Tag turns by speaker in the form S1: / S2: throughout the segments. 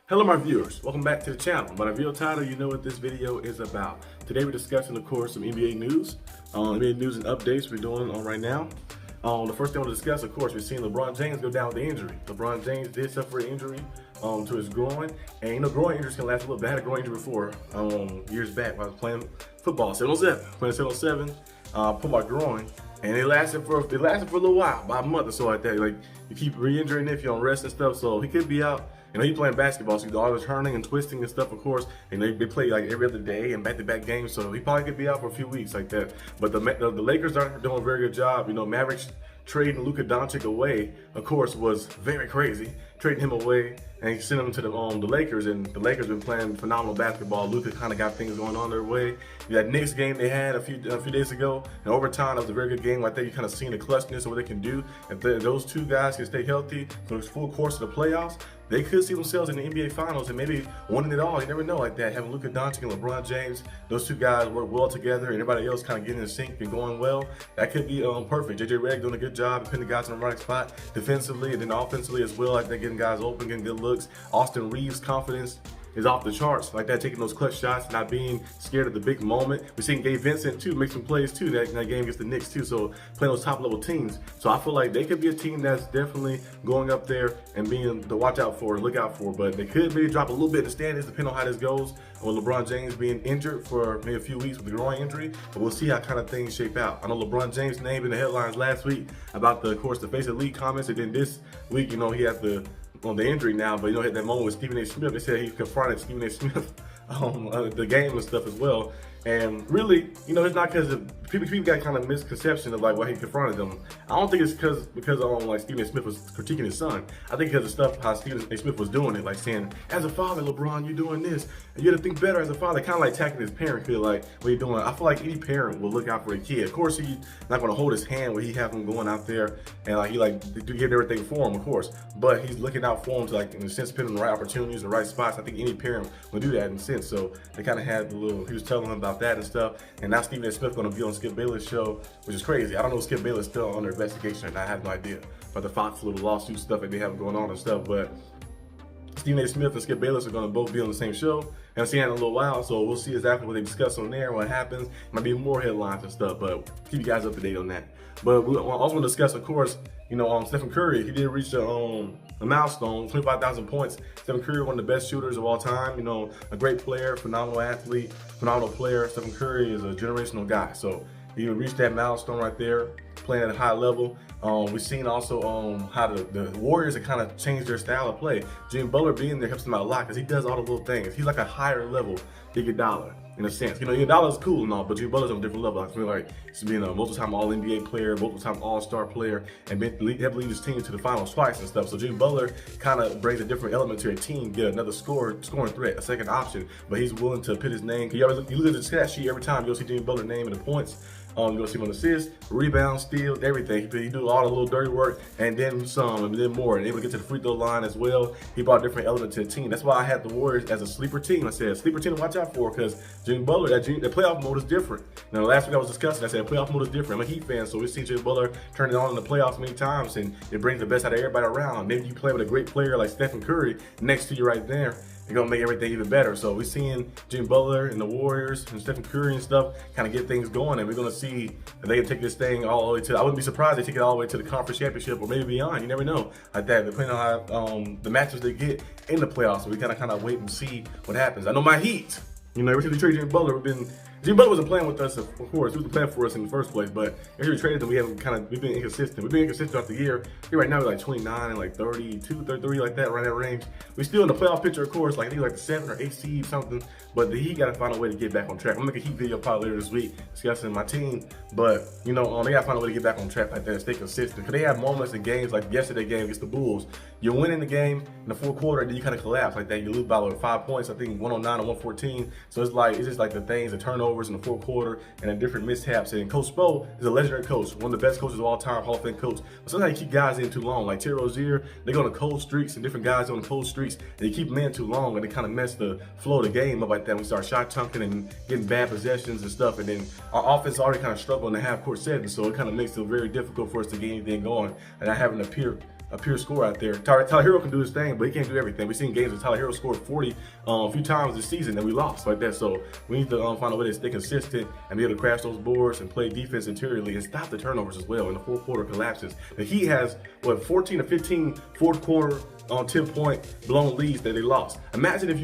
S1: Hello my viewers, welcome back to the channel. By the video title, you know what this video is about. Today we're discussing, of course, some NBA news. NBA news and updates we're doing right now. The first thing I want to discuss, of course, we're seeing LeBron James go down with the injury. LeBron James did suffer an injury to his groin. And you know, groin injuries can last a little bit. I had a groin injury before, years back when I was playing football, 707. Playing 707, put my groin. And it lasted for a little while, about a month or so like that. Like, you keep re-injuring it if you're on rest and stuff, so he could be out. You know, he's playing basketball, so he's always turning and twisting and stuff, of course. And they play like every other day and back-to-back games, so he probably could be out for a few weeks like that. But the Lakers are doing a very good job. You know, Mavericks trading Luka Doncic away, of course, was very crazy. Trading him away and he sent him to the Lakers, and the Lakers been playing phenomenal basketball. Luka kind of got things going on their way. That Knicks game they had a few days ago, in overtime, that was a very good game. I think you kind of seen the clutchness of what they can do. If those two guys can stay healthy for the full course of the playoffs, they could see themselves in the NBA Finals and maybe winning it all. You never know like that. Having Luka Doncic and LeBron James, those two guys work well together, and everybody else kind of getting in sync and going well. That could be perfect. JJ Redick doing a good job, putting the guys in the right spot defensively and then offensively as well. Like they're getting guys open, getting good looks. Austin Reeves' confidence is off the charts, like that, taking those clutch shots, not being scared of the big moment. We're seeing Gabe Vincent too make some plays too that game against the Knicks too, so playing those top level teams. So I feel like they could be a team that's definitely going up there and being to watch out for, look out for, but they could maybe drop a little bit in the standings depending on how this goes with LeBron James being injured for maybe a few weeks with the groin injury, but we'll see how kind of things shape out. I know LeBron James named in the headlines last week about the, of course, the face of the league comments, and then this week, you know, he had on the injury now, but you know, had that moment with Stephen A. Smith. They said he confronted Stephen A. Smith the game and stuff as well. And really, you know, it's not because people got kind of misconception of like why he confronted them. I don't think it's because like Stephen A. Smith was critiquing his son. I think because of stuff how Stephen A. Smith was doing it, like saying, as a father, LeBron, you're doing this, and you got to think better as a father. Kind of like attacking his parent. Feel like what you're doing. I feel like any parent will look out for a kid. Of course, he's not going to hold his hand when he have him going out there and like he like get everything for him, of course. But he's looking out for him to like in a sense put him in the right opportunities, the right spots. I think any parent will do that in a sense. So they kind of had the little. He was telling him about that and stuff. And now Stephen A. Smith going to be on Skip Bayless' show, which is crazy. I don't know if Skip Bayless is still under investigation, and I have no idea about the Fox little lawsuit stuff that they have going on and stuff. But Stephen A. Smith and Skip Bayless are going to both be on the same show. And I've seen that in a little while, so we'll see exactly what they discuss on there, what happens. Might be more headlines and stuff, but keep you guys up to date on that. But we also want to discuss, of course, you know, Stephen Curry. He did reach a milestone, 25,000 points. Stephen Curry, one of the best shooters of all time. You know, a great player, phenomenal athlete, phenomenal player. Stephen Curry is a generational guy. So he reached that milestone right there, playing at a high level. We've seen also how the Warriors have kind of changed their style of play. Jimmy Butler being there helps them out a lot because he does all the little things. He's like a higher level Iguodala in a sense. You know, Iguodala's cool and all, but Jimmy Butler's on a different level. I feel like he's being a multiple-time All-NBA player, multiple-time All-Star player, and have lead his team to the finals twice and stuff. So Jimmy Butler kind of brings a different element to a team, get another scoring threat, a second option, but he's willing to put his name. You look at the stat sheet every time, you'll see Jimmy Butler's name in the points. You'll see him on assists, rebounds, steals, everything. He do all the little dirty work and then some and then more. And able to get to the free throw line as well. He brought different elements to the team. That's why I had the Warriors as a sleeper team. I said, sleeper team to watch out for because Jimmy Butler, the playoff mode is different. Now, last week I was discussing, I said playoff mode is different. I'm a Heat fan, so we see Jimmy Butler turn it on in the playoffs many times, and it brings the best out of everybody around. Maybe you play with a great player like Stephen Curry next to you right there. You're gonna make everything even better. So we're seeing Jimmy Butler and the Warriors and Stephen Curry and stuff kind of get things going, and we're gonna see if they can take this thing all the way to. I wouldn't be surprised if they take it all the way to the conference championship or maybe beyond. You never know like that, depending on how the matches they get in the playoffs. So we gotta kind of wait and see what happens. I know my Heat. You know, ever since we traded Jimmy Butler, Jimmy Butler wasn't playing with us, of course. He wasn't playing for us in the first place, but every we traded him, we've been inconsistent. We've been inconsistent throughout the year. Right now we're like 29 and like 32, 33, like that, right that range. We're still in the playoff picture, of course, like I think like the 7 or 8 seed something, but the Heat got to find a way to get back on track. I'm gonna make a Heat video probably later this week discussing my team, but you know, they got to find a way to get back on track like that and stay consistent. Because they have moments in games like yesterday's game against the Bulls. You're winning the game in the fourth quarter, and then you kind of collapse like that. You lose by like 5 points, I think 109 or 114. So it's just like the things, the turnovers in the fourth quarter and the different mishaps. And Coach Spo is a legendary coach, one of the best coaches of all time, Hall of Fame coach. But sometimes you keep guys in too long. Like Terry Rozier, they go on cold streaks, and different guys on cold streaks, and you keep them in too long, and they kind of mess the flow of the game up like that. We start shot chunking and getting bad possessions and stuff, and then our offense already kind of struggling in the half court setting, so it kind of makes it very difficult for us to get anything going. And not having a pure a pure scorer out there. Tyler Hero can do his thing, but he can't do everything. We've seen games where Tyler Hero scored 40 a few times this season and we lost like that. So we need to find a way to stay consistent and be able to crash those boards and play defense interiorly and stop the turnovers as well in the fourth quarter collapses. The Heat has, 14 to 15 fourth quarter on 10-point blown leads that they lost. Imagine if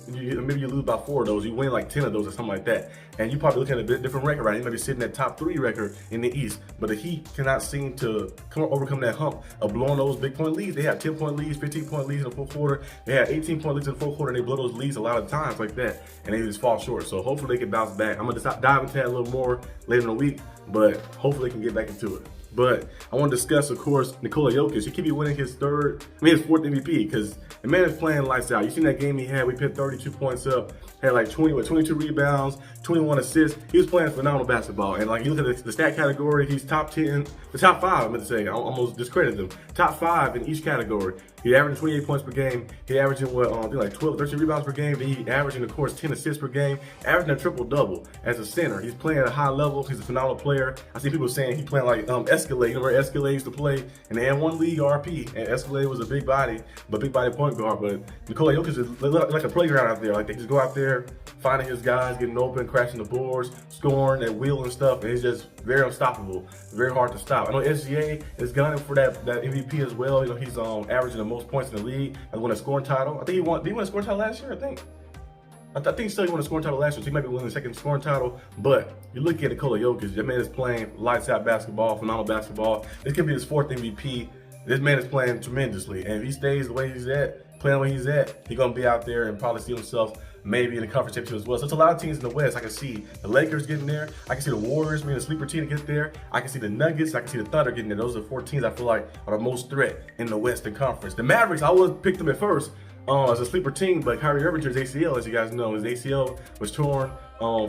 S1: maybe you lose about 4 of those, you win like 10 of those or something like that, and you probably looking at a bit different record, right? You might be sitting at top 3 record in the East, but the Heat cannot seem to overcome that hump of blowing those big point leads. They have 10-point leads, 15-point leads in the fourth quarter. They have 18-point leads in the fourth quarter, and they blow those leads a lot of times like that, and they just fall short. So hopefully they can bounce back. I'm gonna dive into that a little more later in the week, but hopefully they can get back into it. But I want to discuss, of course, Nikola Jokic. He could be winning his fourth MVP, because the man is playing lights out. You seen that game he had? We put 32 points up, had like 22 rebounds, 21 assists. He was playing phenomenal basketball. And like you look at the stat category, he's top 10, the top 5. I'm going to say, I almost discredited him. Top 5 in each category. He averaging 28 points per game. He averaging like 12, 13 rebounds per game. Then he averaging, of course, 10 assists per game. Averaging a triple-double as a center. He's playing at a high level. He's a phenomenal player. I see people saying he's playing like Escalade. You know where Escalade used to play in the N1 League RP. And Escalade was a big body point guard. But Nikola Jokic is like a playground out there. Like they just go out there, finding his guys, getting open, crashing the boards, scoring at will and stuff. And he's just very unstoppable. Very hard to stop. I know SGA is gunning for that MVP as well. You know, he's averaging the most points in the league. Has won a scoring title. I think he won. Did he win a scoring title last year? I think he still won a scoring title last year. So he might be winning the second scoring title. But you look at Nikola Jokic. That man is playing lights out basketball, phenomenal basketball. This could be his 4th MVP. This man is playing tremendously, and if he stays the way he's at, playing the way he's at, he's gonna be out there and probably see himself maybe in the conference championship as well. So it's a lot of teams in the West. I can see the Lakers getting there. I can see the Warriors being a sleeper team to get there. I can see the Nuggets. I can see the Thunder getting there. Those are the 4 teams I feel like are the most threat in the Western Conference. The Mavericks, I always picked them at first as a sleeper team, but Kyrie Irving tore his ACL, as you guys know. His ACL was torn I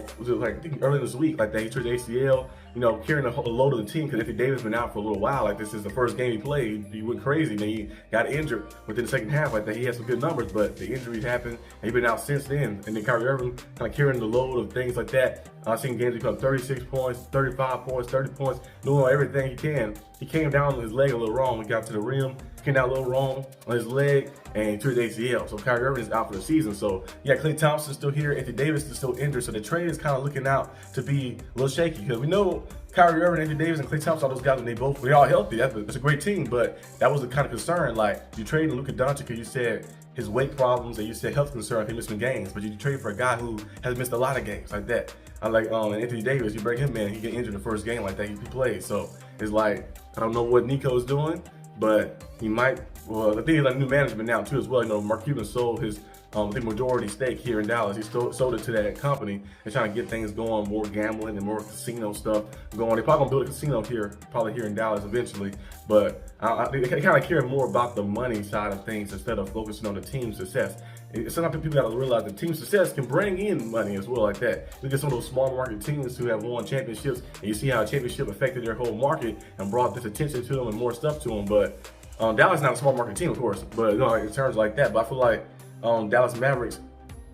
S1: think earlier this week, like that. He tore his ACL, you know, carrying the load of the team, because Anthony Davis been out for a little while. Like, this is the first game he played. He went crazy, then he got injured within the second half. Like that, he had some good numbers, but the injuries happened, and he's been out since then. And then Kyrie Irving kind of carrying the load of things like that. I've seen games he put up 36 points, 35 points, 30 points, doing everything he can. He came down on his leg a little wrong. He got to the rim, came down a little wrong on his leg, and he tore his ACL. So Kyrie Irving is out for the season. So yeah, Klay Thompson's still here. Anthony Davis is still injured. So the trade is kind of looking out to be a little shaky, because we know Kyrie Irving, Anthony Davis, and Klay Thompson, all those guys, when they're all healthy, that's a great team. But that was the kind of concern. Like, you traded Luka Doncic because you said his weight problems and you said health concern, he missed some games. But you trade for a guy who has missed a lot of games like that. I like Anthony Davis. You bring him in, he get injured the first game like that he played. So it's like, I don't know what Nico is doing, but he might. Well, I think he's like new management now too as well. You know, Mark Cuban sold his I think majority stake here in Dallas. He sold it to that company and trying to get things going, more gambling and more casino stuff going. They're probably gonna build a casino here, probably here in Dallas eventually. But they kind of care more about the money side of things instead of focusing on the team success. Sometimes people gotta realize that team success can bring in money as well like that. Look at some of those small market teams who have won championships, and you see how a championship affected their whole market and brought this attention to them and more stuff to them. But Dallas is not a small market team, of course, but you know, like, in terms like that. But I feel like Dallas Mavericks,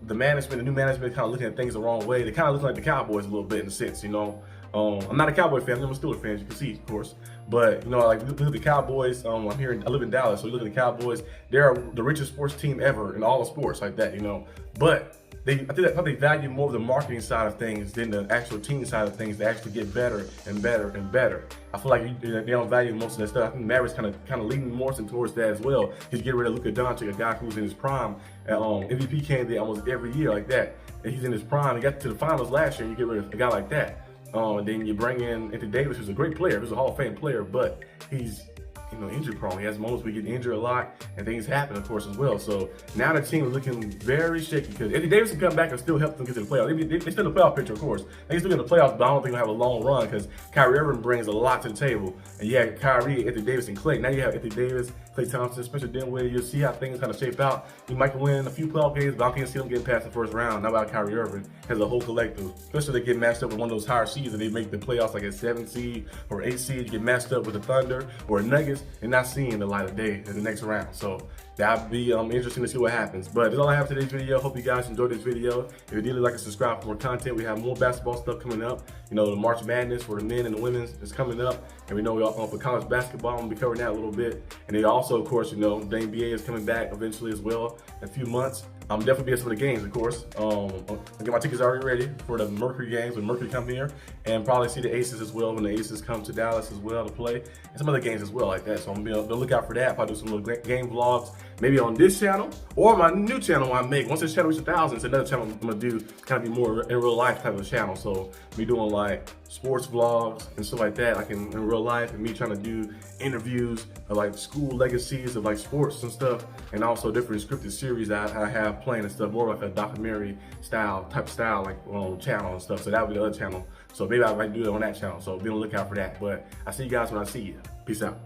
S1: the new management kind of looking at things the wrong way. They kind of look like the Cowboys a little bit in a sense, you know. I'm not a Cowboy fan, I'm a Steelers fan, as you can see, of course. But, you know, like, look at the Cowboys. I live in Dallas, so you look at the Cowboys. They're the richest sports team ever in all of sports like that, you know. But I think they value more of the marketing side of things than the actual team side of things to actually get better and better and better. I feel like they don't value most of that stuff. I think Mavericks kind of leaning more towards that as well. He's getting rid of Luka Doncic, a guy who's in his prime, MVP candidate almost every year like that. And he's in his prime. He got to the finals last year, and you get rid of a guy like that. And then you bring in Anthony Davis, who's a great player, who's a Hall of Fame player, but he's, you know, injury prone. He has moments where he gets injured a lot, and things happen, of course, as well. So now the team is looking very shaky, because Anthony Davis can come back and still help them get to the playoffs. They still in the playoff picture, of course. They still in the playoffs, but I don't think they'll have a long run, because Kyrie Irving brings a lot to the table. And you have Kyrie, Anthony Davis, and Klay. Now you have Anthony Davis, Klay Thompson, Spencer Dinwiddie. You'll see how things kind of shape out. You might win a few playoff games, but I can't see them getting past the first round. Not about Kyrie Irving as a whole collective. Especially if they get matched up with one of those higher seeds and they make the playoffs like a 7 seed or 8 seed. You get matched up with the Thunder or Nuggets and not seeing the light of day in the next round. So that'd be interesting to see what happens. But that's all I have for today's video. Hope you guys enjoyed this video. If you did, like and subscribe for more content. We have more basketball stuff coming up. You know, the March Madness for the men and the women is coming up. And we know we all for college basketball, I'm gonna be covering that a little bit. And then also, of course, you know, the NBA is coming back eventually as well in a few months. I'm definitely be at some of the games, of course. I get my tickets already ready for the Mercury games when Mercury come here, and probably see the Aces as well when the Aces come to Dallas as well to play, and some other games as well like that. So I'm gonna be on the lookout for that. Probably do some little game vlogs, maybe on this channel or my new channel I make. Once this channel reaches 1,000, it's another channel I'm gonna do, kind of be more in real life type of channel. So me doing like sports vlogs and stuff like that, like in real life, and me trying to do interviews of like school legacies of like sports and stuff, and also different scripted series that I have playing and stuff, more like a documentary type style, like on channel and stuff. So that would be the other channel. So maybe I might do it on that channel. So be on the lookout for that. But I see you guys when I see you. Peace out.